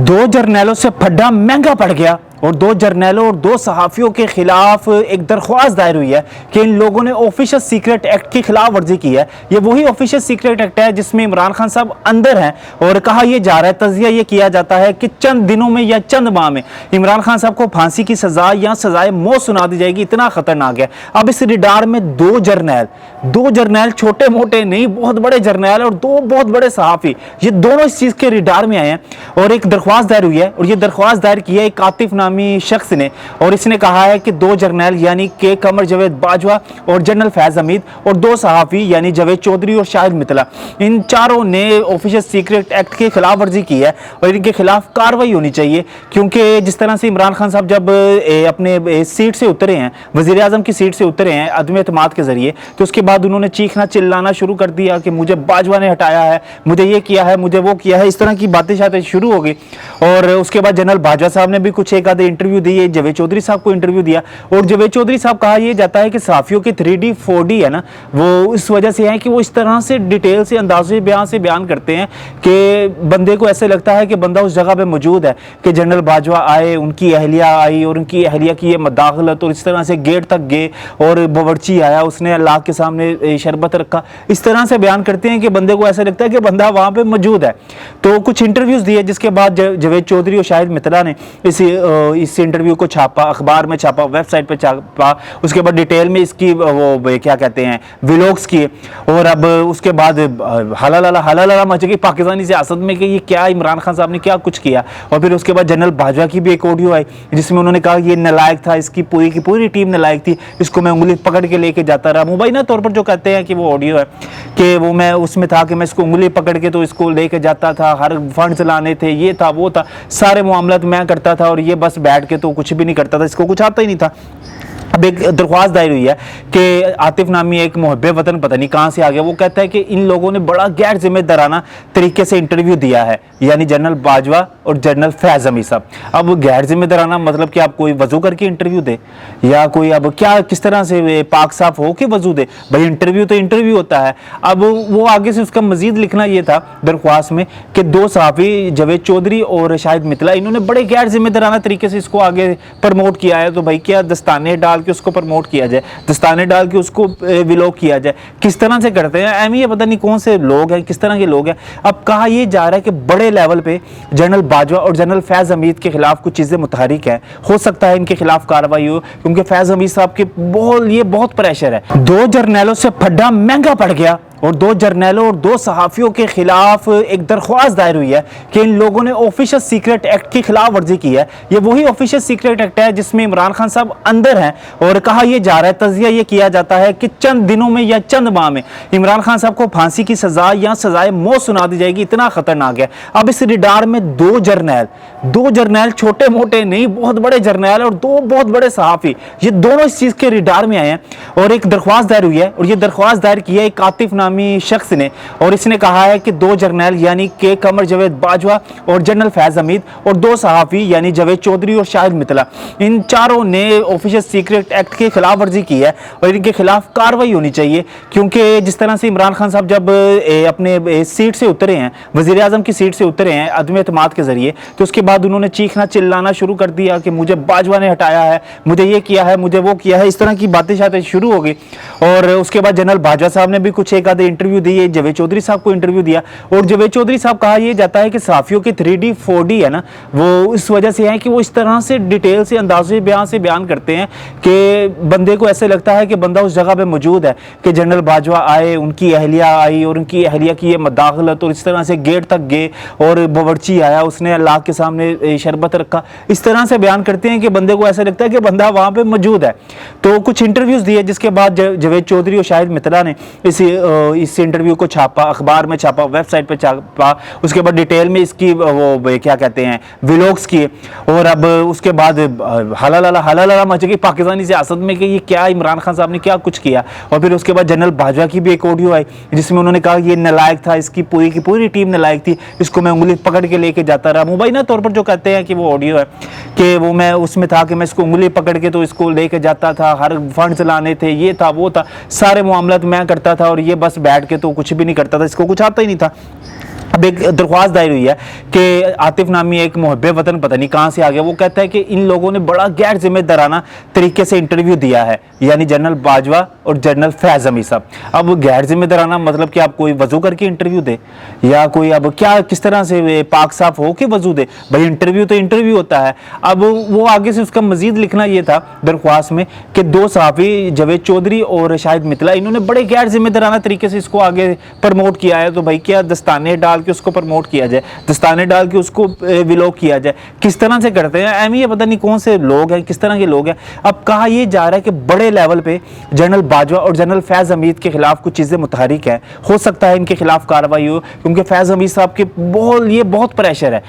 दो जर्नैलों से फड्डा महंगा पड़ गया और दो जर्नैलों और दो सहाफ़ियों के खिलाफ एक दरख्वास्त दायर हुई है कि इन लोगों ने ऑफिशियल सीक्रेट एक्ट की खिलाफ वर्जी की है। ये वही ऑफिशियल सीक्रेट एक्ट है जिसमें इमरान खान साहब अंदर हैं और कहा यह जा रहा है, तज़िया ये किया जाता है कि चंद दिनों में या चंद माह में इमरान खान साहब को फांसी की सजा या सजाए मौत सुना दी जाएगी। इतना खतरनाक है। अब इस रिडार में दो जर्नैल छोटे मोटे नहीं, बहुत बड़े जर्नैल और दो बहुत बड़े सहाफ़ी, ये दोनों इस चीज़ के रिडार में आए हैं और एक दरख्वास्त दायर हुई है। और ये दरख्वास्त दायर की है एक आतिफ शख्स ने और इसने कहा है कि दो जर्नैल यानी के कमर जावेद बाजवा और जनरल फैज हमीद और दो सहाफ़ी यानी जावेद चौधरी और शाहिद मितला, इन चारों ने ऑफिशियल सीक्रेट एक्ट की खिलाफ वर्जी की है और इनके खिलाफ कार्रवाई होनी चाहिए। क्योंकि जिस तरह से इमरान खान साहब जब अपने सीट से उतरे हैं, वज़ीर आज़म की सीट से उतरे हैं अदम एतमाद के जरिए, तो उसके बाद उन्होंने चीखना चिल्लाना शुरू कर दिया कि मुझे बाजवा ने हटाया है, मुझे ये किया है, मुझे वो किया है, इस तरह की बातें शायद शुरू हो गई। और उसके बाद जनरल बाजवा साहब ने भी कुछ एक आधे इंटरव्यू दिए, जावेद चौधरी साहब को इंटरव्यू दिया और जावेद चौधरी साहब कहा यह जाता है कि सहाफियों की 3D 4D है ना, वो इस वजह से है कि वो इस तरह से डिटेल से अंदाजे बयान करते हैं कि बंदे को ऐसे लगता है कि बंदा उस जगह पे मौजूद है कि जनरल बाजवा आए, उनकी अहलिया आई और उनकी अहलिया की ये मदाखलत और इस तरह से गेट तक गए और बावर्ची आया, उसने अल्लाह के सामने शरबत रखा, इस तरह से बयान करते हैं कि बंदे को ऐसा लगता है कि बंदा वहां पे मौजूद है। तो कुछ इंटरव्यूज दिए जिसके बाद जावेद चौधरी और शाहिद मितला ने इस इंटरव्यू को छापा, अखबार में छापा, वेबसाइट पे छापा, उसके बाद डिटेल में इसकी वो क्या कहते हैं व्लॉग्स किए और अब उसके बाद हलाला मच गई पाकिस्तानी सियासत में कि ये क्या इमरान खान साहब ने क्या कुछ किया। और फिर उसके बाद जनरल बाजवा की भी एक ऑडियो आई जिसमें उन्होंने कहा ये नालायक था, इसकी पूरी की पूरी टीम नालायक थी, इसको मैं उंगली पकड़ के लेके जाता रहा। मुबैना तौर पर जो कहते हैं कि वो ऑडियो है कि वो मैं उसमें था कि मैं इसको उंगली पकड़ के तो इसको लेके जाता था, हर फंड चलाने थे, ये था वो था, सारे मामलात मैं करता था और ये बस बैठ के तो कुछ भी नहीं करता था, इसको कुछ आता ही नहीं था। अब एक दरख्वास्त दायर हुई है कि आतिफ नामी एक मुहब्बे वतन पता नहीं कहाँ से आ गया, वो कहता है कि इन लोगों ने बड़ा गैर जिम्मेदाराना तरीके से इंटरव्यू दिया है, यानी जनरल बाजवा और जनरल फैज हमीद साहब। अब गैर जिम्मेदाराना मतलब कि आप कोई वजू करके इंटरव्यू दे या कोई अब क्या किस तरह से पाक साफ हो के वजू दे, भाई इंटरव्यू तो इंटरव्यू होता है। अब वो आगे से उसका मजीद लिखना ये था दरख्वास्त में कि दो सहाफ़ी जावेद चौधरी और शाहिद मितला, इन्होंने बड़े गैर जिम्मेदाराना तरीके से इसको आगे प्रमोट किया है। तो भाई क्या दस्ताने डाल के उसको प्रमोट किया जाए, दस्ताने डाल के उसको व्लॉग किया जाए, किस तरह से करते हैं एम, ये पता नहीं कौन से लोग हैं, किस तरह के लोग हैं। अब कहा यह जा रहा है कि बड़े लेवल पे जनरल बाजवा और जनरल फैज हमीद के खिलाफ कुछ चीजें मुतहरिक है, हो सकता है इनके खिलाफ कार्रवाई हो क्योंकि फैज हमीद साहब के बहुत प्रेशर है। दो जर्नैलों से फड्डा महंगा पड़ गया और दो जर्नैलों और दो सहाफ़ियों के खिलाफ एक दरख्वास्त दायर हुई है कि इन लोगों ने ऑफिशियल सीक्रेट एक्ट की खिलाफ वर्जी की है। ये वही ऑफिशियल सीक्रेट एक्ट है जिसमें इमरान खान साहब अंदर हैं और कहा यह जा रहा है, तज़िया ये किया जाता है कि चंद दिनों में या चंद माह में इमरान खान साहब को फांसी की सजा या सजाए मौत सुना दी जाएगी। इतना खतरनाक है। अब इस रिडार में दो जर्नैल छोटे मोटे नहीं, बहुत बड़े जर्नैल और दो बहुत बड़े सहाफ़ी, ये दोनों इस चीज़ के रिडार में आए हैं और एक दरख्वास्त दायर हुई है। और ये दरख्वास्त दायर की है एक आतिफ शख्स ने और इसने कहा है कि दो जर्नैल यानी के कमर जावेद बाजवा और जनरल फैज हमीद और दो सहाफ़ी यानी जावेद चौधरी और शाहिद मितला, इन चारों ने ऑफिशियल सीक्रेट एक्ट की खिलाफ वर्जी की है और इनके खिलाफ कार्रवाई होनी चाहिए। क्योंकि जिस तरह से इमरान खान साहब जब अपने सीट से उतरे हैं, वज़ीर आज़म की सीट से उतरे हैं अदम एतमाद के जरिए, तो उसके बाद उन्होंने चीखना चिल्लाना शुरू कर दिया कि मुझे बाजवा ने हटाया है, मुझे ये किया है, मुझे वो किया है, इस तरह की बातें शायद शुरू हो गई। और उसके बाद जनरल बाजवा साहब ने भी कुछ एक आधे इंटरव्यू दिए, जावेद चौधरी साहब को इंटरव्यू दिया और जावेद चौधरी साहब कहा यह जाता है कि सहाफियों की 3D 4D है ना, वो इस वजह से है कि वो इस तरह से डिटेल से अंदाजे बयान करते हैं कि बंदे को ऐसे लगता है कि बंदा उस जगह पे मौजूद है कि जनरल बाजवा आए, उनकी अहलिया आई और उनकी अहलिया की ये मदाखलत और इस तरह से गेट तक गए और बावर्ची आया, उसने अल्लाह के सामने शरबत रखा, इस तरह से बयान करते हैं कि बंदे को ऐसा लगता है कि बंदा वहां पे मौजूद है। तो कुछ इंटरव्यूज दिए जिसके बाद जावेद चौधरी और शाहिद मितला ने इस इंटरव्यू को छापा, अखबार में छापा, वेबसाइट पे छापा, उसके बाद डिटेल में इसकी वो क्या कहते हैं व्लॉग्स किए और अब उसके बाद हलाला मच गई पाकिस्तानी सियासत में कि ये क्या इमरान खान साहब ने क्या कुछ किया। और फिर उसके बाद जनरल बाजवा की भी एक ऑडियो आई जिसमें उन्होंने कहा ये नालायक था, इसकी पूरी की पूरी टीम नालायक थी, इसको मैं उंगली पकड़ के लेके जाता रहा। मुबैना तौर पर जो कहते हैं कि वो ऑडियो है कि वो मैं उसमें था कि मैं इसको उंगली पकड़ के तो इसको लेके जाता था, हर फंड चलाने थे, ये था वो था, सारे मामलात मैं करता था और ये बस बैठ के तो कुछ भी नहीं करता था, इसको कुछ आता ही नहीं था। अब एक दरख्वास्त दायर हुई है कि आतिफ नामी एक मुहब्बे वतन पता नहीं कहाँ से आ गया, वो कहता है कि इन लोगों ने बड़ा गैर जिम्मेदाराना तरीके से इंटरव्यू दिया है, यानी जनरल बाजवा और जनरल फैज़ हमीद साहब। अब गैर जिम्मेदाराना मतलब कि आप कोई वजू करके इंटरव्यू दे, या कोई अब क्या किस तरह से पाक साफ हो के वजू दे? भाई इंटरव्यू तो इंटरव्यू होता है। अब वो आगे से उसका मजीद लिखना ये था दरख्वास्त में कि दो सहाफ़ी जावेद चौधरी और शाहिद मित्तला, इन्होंने बड़े गैर जिम्मेदाराना तरीके से इसको आगे प्रमोट किया है। तो भाई क्या दस्ताने डाल के उसको प्रमोट किया जाए, दस्ताने डाल के उसको विलोक किया जाए, किस तरह से करते हैं एम, ये पता नहीं कौन से लोग हैं, किस तरह के लोग हैं। अब कहा यह जा रहा है कि बड़े लेवल पे जनरल बाजवा और जनरल फैज़ हमीद के खिलाफ कुछ चीज़ें मुतहरिक हैं, हो सकता है इनके खिलाफ कार्रवाई हो, क्योंकि फैज़ हमीद साहब के ये बहुत प्रेशर है।